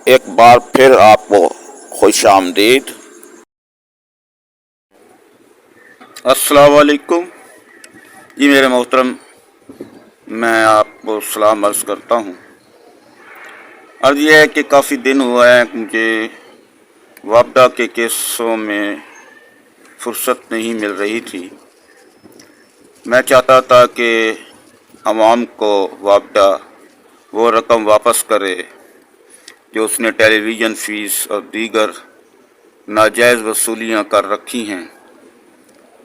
एक बार फिर आपको खुश आमदीद। अस्सलाम वालेकुम जी मेरे मोहतरम, मैं आपको सलाम अर्ज़ करता हूँ। अर्ज़ यह है कि काफ़ी दिन हुआ है मुझे वापडा के केसों में फुर्सत नहीं मिल रही थी। मैं चाहता था कि अवाम को वापडा वो रकम वापस करे जो उसने टेलीविज़न फ़ीस और दीगर नाजायज़ वसूलियाँ कर रखी हैं।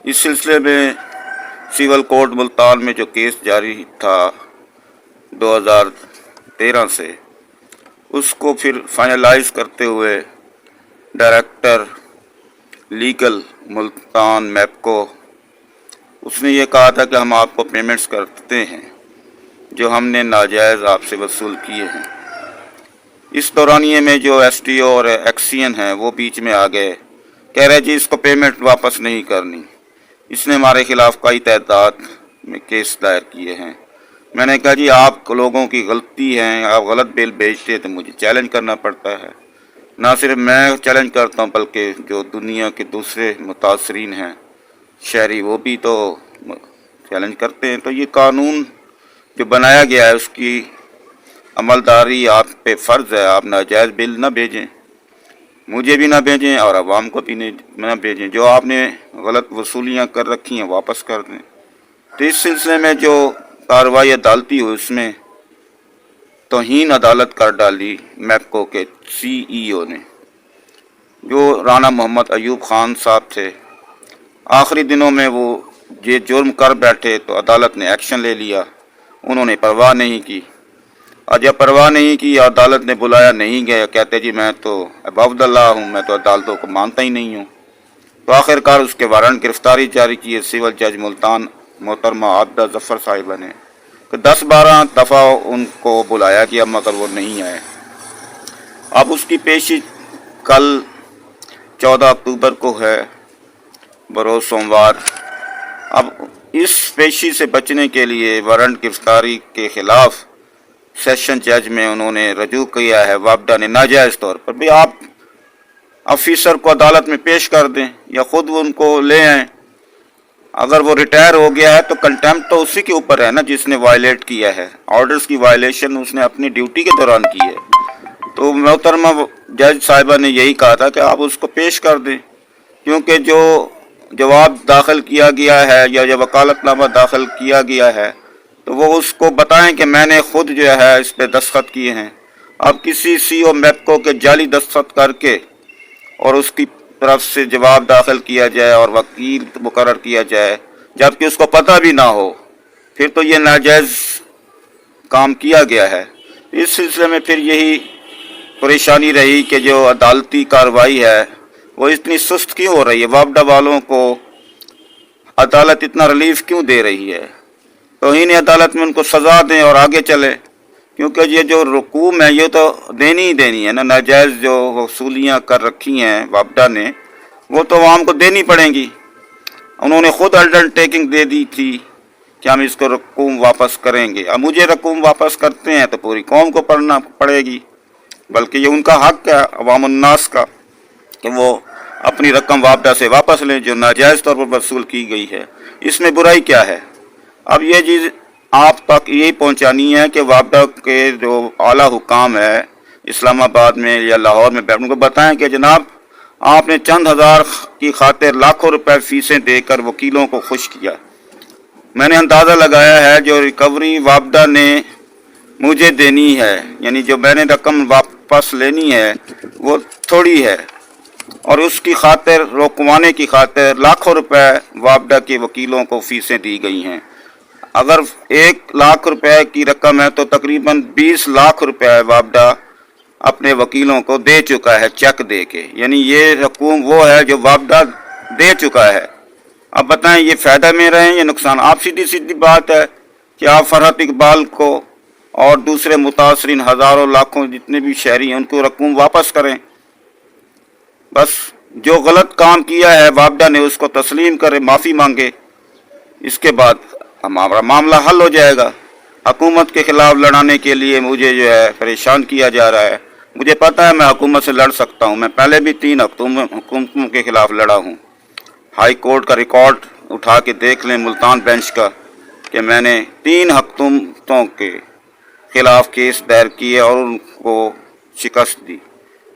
इस सिलसिले में सिविल कोर्ट मुल्तान में जो केस जारी था 2013 से, उसको फिर फाइनलाइज करते हुए डायरेक्टर लीगल मुल्तान मैपको उसने ये कहा था कि हम आपको पेमेंट्स करते हैं जो हमने नाजायज़ आपसे वसूल किए हैं। इस दौरानिए में जो एसटीओ और एक्सीएन हैं वो बीच में आ गए, कह रहे जी इसको पेमेंट वापस नहीं करनी। इसने हमारे खिलाफ कई तादाद में केस दायर किए हैं। मैंने कहा जी आप लोगों की गलती है, आप गलत बिल भेजते तो मुझे चैलेंज करना पड़ता है। ना सिर्फ मैं चैलेंज करता हूँ बल्कि जो दुनिया के दूसरे मुतासरीन हैं शहरी वो भी तो चैलेंज करते हैं। तो ये कानून जो बनाया गया है उसकी अमलदारी आप पे फ़र्ज़ है। आप नाजायज़ बिल ना भेजें, मुझे भी ना भेजें और अवाम को भी ना भेजें। जो आपने गलत वसूलियाँ कर रखी हैं वापस कर दें। तो इस सिलसिले में जो कार्रवाई अदालती हुई उसमें तौहीन अदालत कर डाली मैपको के CEO ने, जो राना मोहम्मद अयूब ख़ान साहब थे। आखिरी दिनों में वो ये जुर्म कर बैठे तो अदालत ने एक्शन ले लिया, उन्होंने परवाह नहीं की। और जब परवाह नहीं की, अदालत ने बुलाया नहीं गया, कहते जी मैं तो अबव द लॉ हूँ, मैं तो अदालतों को मानता ही नहीं हूँ। तो आखिरकार उसके वारंट गिरफ्तारी जारी किए सिविल जज मुल्तान मोहतरमा आबिदा जफ़र साहिबा ने। तो 10-12 दफ़ा उनको बुलाया गया मगर वो नहीं आए। अब उसकी पेशी कल 14 अक्टूबर को है, बरोज़ सोमवार। अब इस पेशी से बचने के लिए वारंट गिरफ्तारी के ख़िलाफ़ सेशन जज में उन्होंने रजू किया है वापडा ने नाजायज़ तौर पर। भाई आप ऑफिसर को अदालत में पेश कर दें या ख़ुद उनको ले आएँ। अगर वो रिटायर हो गया है तो कंटेम्प्ट तो उसी के ऊपर है ना जिसने वायलेट किया है। ऑर्डर्स की वायलेशन उसने अपनी ड्यूटी के दौरान की है। तो मोहतरमा जज साहिबा ने यही कहा था कि आप उसको पेश कर दें, क्योंकि जो जवाब दाखिल किया गया है या जो वकालतनामा दाखिल किया गया है तो वो उसको बताएं कि मैंने ख़ुद जो है इस पर दस्तखत किए हैं। अब किसी CEO मैपको के जाली दस्तखत करके और उसकी तरफ से जवाब दाखिल किया जाए और वकील मुकर्रर किया जाए जबकि उसको पता भी ना हो, फिर तो ये नाजायज़ काम किया गया है। इस सिलसिले में फिर यही परेशानी रही कि जो अदालती कार्रवाई है वो इतनी सुस्त क्यों हो रही है। वापडा वालों को अदालत इतना रिलीफ क्यों दे रही है। तो इन्हें अदालत में उनको सज़ा दें और आगे चले, क्योंकि ये जो रकूम है ये तो देनी ही देनी है ना। नाजायज़ जो वसूलियाँ कर रखी हैं वापडा ने वो तो आवाम को देनी पड़ेंगी। उन्होंने ख़ुद अंडरटेकिंग दे दी थी कि हम इसको रकूम वापस करेंगे। अब मुझे रकूम वापस करते हैं तो पूरी कौम को पढ़ना पड़ेगी, बल्कि ये उनका हक़ है अवाम उन्नास का कि वो अपनी रकम वापडा से वापस लें जो नाजायज़ तौर पर वसूल की गई है। इसमें बुराई क्या है। अब ये चीज़ आप तक यही पहुंचानी है कि वापडा के जो आला हुकाम है इस्लामाबाद में या लाहौर में बैठ उनको बताएं कि जनाब आपने चंद हज़ार की खातिर लाखों रुपए फीसें देकर वकीलों को खुश किया। मैंने अंदाज़ा लगाया है जो रिकवरी वापडा ने मुझे देनी है, यानी जो मैंने रकम वापस लेनी है वो थोड़ी है, और उसकी खातिर रोकवाने की खातिर लाखों रुपए वापडा के वकीलों को फीसें दी गई हैं। अगर 1 लाख रुपए की रकम है तो तकरीबन 20 लाख रुपए वापडा अपने वकीलों को दे चुका है चेक दे के, यानी ये रकूम वो है जो वापडा दे चुका है। अब बताएं ये फ़ायदा में रहे या नुकसान। आप सीधी सीधी बात है कि आप फरहत इकबाल को और दूसरे मुतासरीन हज़ारों लाखों जितने भी शहरी हैं उनको रकूम वापस करें। बस जो गलत काम किया है वापडा ने उसको तस्लीम करे, माफ़ी मांगे, इसके बाद हमारा मामला हल हो जाएगा। हुकूमत के ख़िलाफ़ लड़ाने के लिए मुझे जो है परेशान किया जा रहा है। मुझे पता है मैं हुकूमत से लड़ सकता हूँ। मैं पहले भी 3 हुकूमतों के खिलाफ लड़ा हूँ। हाई कोर्ट का रिकॉर्ड उठा के देख लें मुल्तान बेंच का कि मैंने 3 हुकूमतों के खिलाफ केस दायर किए और उनको शिकस्त दी।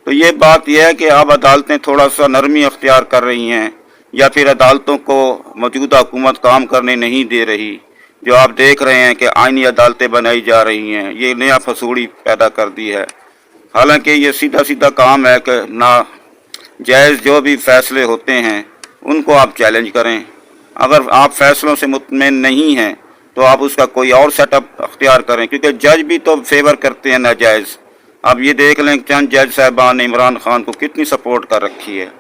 तो ये बात यह है कि अब अदालतें थोड़ा सा नरमी अख्तियार कर रही हैं, या फिर अदालतों को मौजूदा हुकूमत काम करने नहीं दे रही। जो आप देख रहे हैं कि आइनी अदालतें बनाई जा रही हैं, ये नया फसूड़ी पैदा कर दी है। हालांकि ये सीधा सीधा काम है कि ना जायज़ जो भी फैसले होते हैं उनको आप चैलेंज करें। अगर आप फैसलों से मुतमईन नहीं हैं तो आप उसका कोई और सेटअप अख्तियार करें, क्योंकि जज भी तो फेवर करते हैं नाजायज़। अब ये देख लें चंद जज साहबान ने इमरान खान को कितनी सपोर्ट कर रखी है।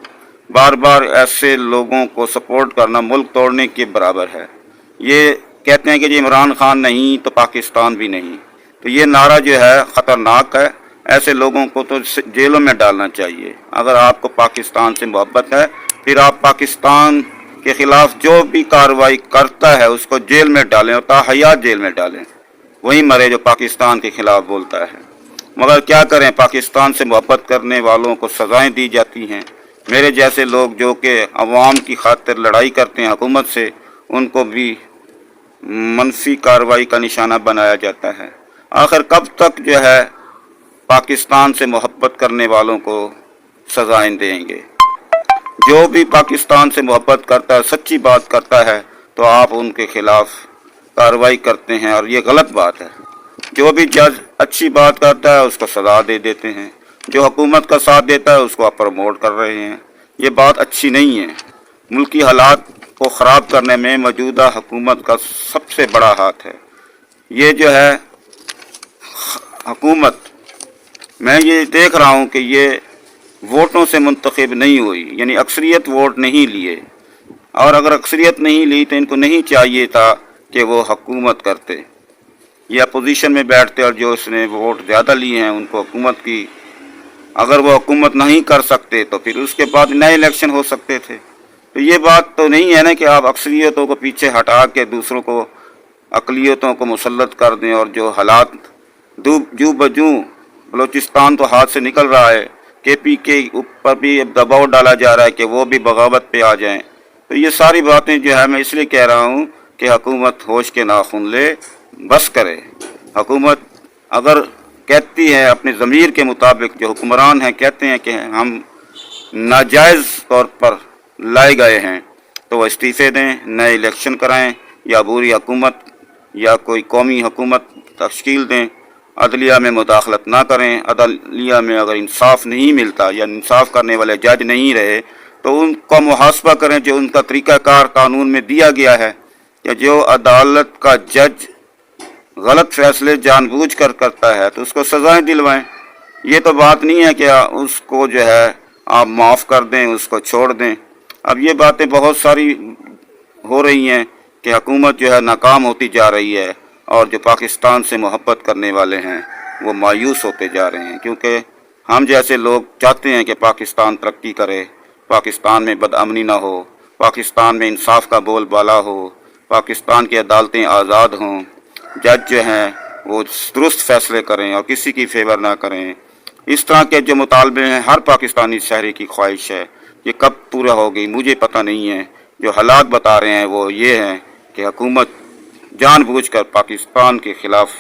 बार बार ऐसे लोगों को सपोर्ट करना मुल्क तोड़ने के बराबर है। ये कहते हैं कि जी इमरान खान नहीं तो पाकिस्तान भी नहीं। तो ये नारा जो है ख़तरनाक है। ऐसे लोगों को तो जेलों में डालना चाहिए। अगर आपको पाकिस्तान से मोहब्बत है फिर आप पाकिस्तान के ख़िलाफ़ जो भी कार्रवाई करता है उसको जेल में डालें और ताहयात जेल में डालें। वही मरे जो पाकिस्तान के ख़िलाफ़ बोलता है। मगर क्या करें, पाकिस्तान से मोहब्बत करने वालों को सज़ाएं दी जाती हैं। मेरे जैसे लोग जो कि अवाम की खातिर लड़ाई करते हैं हुकूमत से, उनको भी मनफी कार्रवाई का निशाना बनाया जाता है। आखिर कब तक जो है पाकिस्तान से मोहब्बत करने वालों को सज़ाएं देंगे? जो भी पाकिस्तान से मोहब्बत करता है, सच्ची बात करता है, तो आप उनके खिलाफ कार्रवाई करते हैं और ये गलत बात है। जो भी जज अच्छी बात करता है उसको सज़ा दे देते हैं, जो हुकूमत का साथ देता है उसको आप प्रमोट कर रहे हैं। ये बात अच्छी नहीं है। मुल्की हालात को ख़राब करने में मौजूदा हुकूमत का सबसे बड़ा हाथ है। ये जो है हुकूमत, मैं ये देख रहा हूँ कि ये वोटों से मुंतखब नहीं हुई, यानी अक्सरियत वोट नहीं लिए। और अगर अक्सरियत नहीं ली तो इनको नहीं चाहिए था कि वो हुकूमत करते, ये अपोजिशन में बैठते और जो इसने वोट ज़्यादा लिए हैं उनको हुकूमत की। अगर वो हुकूमत नहीं कर सकते तो फिर उसके बाद नए इलेक्शन हो सकते थे। तो ये बात तो नहीं है ना कि आप अक्सरियतों को पीछे हटा के दूसरों को अक़लियतों को मुसल्लत कर दें। और जो हालात जू बजू बलूचिस्तान तो हाथ से निकल रहा है, KP के ऊपर भी अब दबाव डाला जा रहा है कि वो भी बगावत पे आ जाएं। तो ये सारी बातें जो है मैं इसलिए कह रहा हूँ कि हुकूमत होश के नाखून ले, बस करे। हुकूमत अगर कहती है अपने ज़मीर के मुताबिक, जो हुक्मरान हैं कहते हैं कि हम नाजायज़ तौर पर लाए गए हैं, तो वह इस्तीफ़े दें, नए इलेक्शन कराएं, या बुरी हुकूमत या कोई कौमी हुकूमत तश्कील दें। अदलिया में मुदाखलत ना करें। अदलिया में अगर इंसाफ नहीं मिलता या इंसाफ करने वाले जज नहीं रहे तो उनका मुहासबा करें, जो उनका तरीक़ाकार कानून में दिया गया है कि जो अदालत का जज गलत फैसले जानबूझकर करता है तो उसको सज़ाएं दिलवाएं। ये तो बात नहीं है कि उसको जो है आप माफ़ कर दें, उसको छोड़ दें। अब ये बातें बहुत सारी हो रही हैं कि हुकूमत जो है नाकाम होती जा रही है और जो पाकिस्तान से मोहब्बत करने वाले हैं वो मायूस होते जा रहे हैं, क्योंकि हम जैसे लोग चाहते हैं कि पाकिस्तान तरक्की करे, पाकिस्तान में बदअमनी ना हो, पाकिस्तान में इंसाफ का बोलबाला हो, पाकिस्तान की अदालतें आज़ाद हों, जज जो हैं वो दुरुस्त फैसले करें और किसी की फेवर ना करें। इस तरह के जो मुतालबे हैं हर पाकिस्तानी शहरी की ख्वाहिश है। ये कब पूरा होगी मुझे पता नहीं है। जो हालात बता रहे हैं वो ये हैं कि हुकूमत जानबूझकर पाकिस्तान के ख़िलाफ़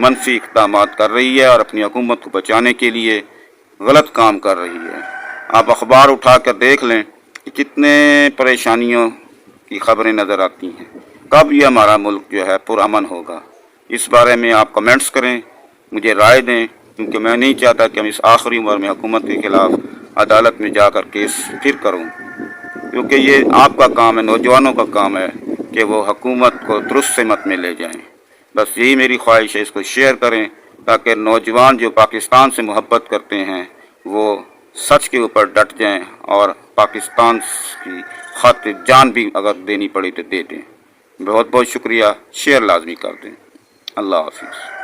मनफी इक़दाम कर रही है और अपनी हुकूमत को बचाने के लिए गलत काम कर रही है। आप अखबार उठा कर देख लें कि कितने परेशानियों की खबरें नज़र आती हैं। कब ये हमारा मुल्क जो है पुरअमन होगा? इस बारे में आप कमेंट्स करें, मुझे राय दें, क्योंकि मैं नहीं चाहता कि हम इस आखिरी उम्र में हुकूमत के ख़िलाफ़ अदालत में जाकर केस फिर करूं, क्योंकि ये आपका काम है, नौजवानों का काम है कि वो हुकूमत को दुरुस्त सिमत में ले जाएं। बस यही मेरी ख्वाहिश है। इसको शेयर करें ताकि नौजवान जो पाकिस्तान से मोहब्बत करते हैं वो सच के ऊपर डट जाएं और पाकिस्तान की खातिर जान भी अगर देनी पड़ी तो दे दें। बहुत बहुत शुक्रिया। शेयर लाजमी कर दें। अल्लाह हाफिज़।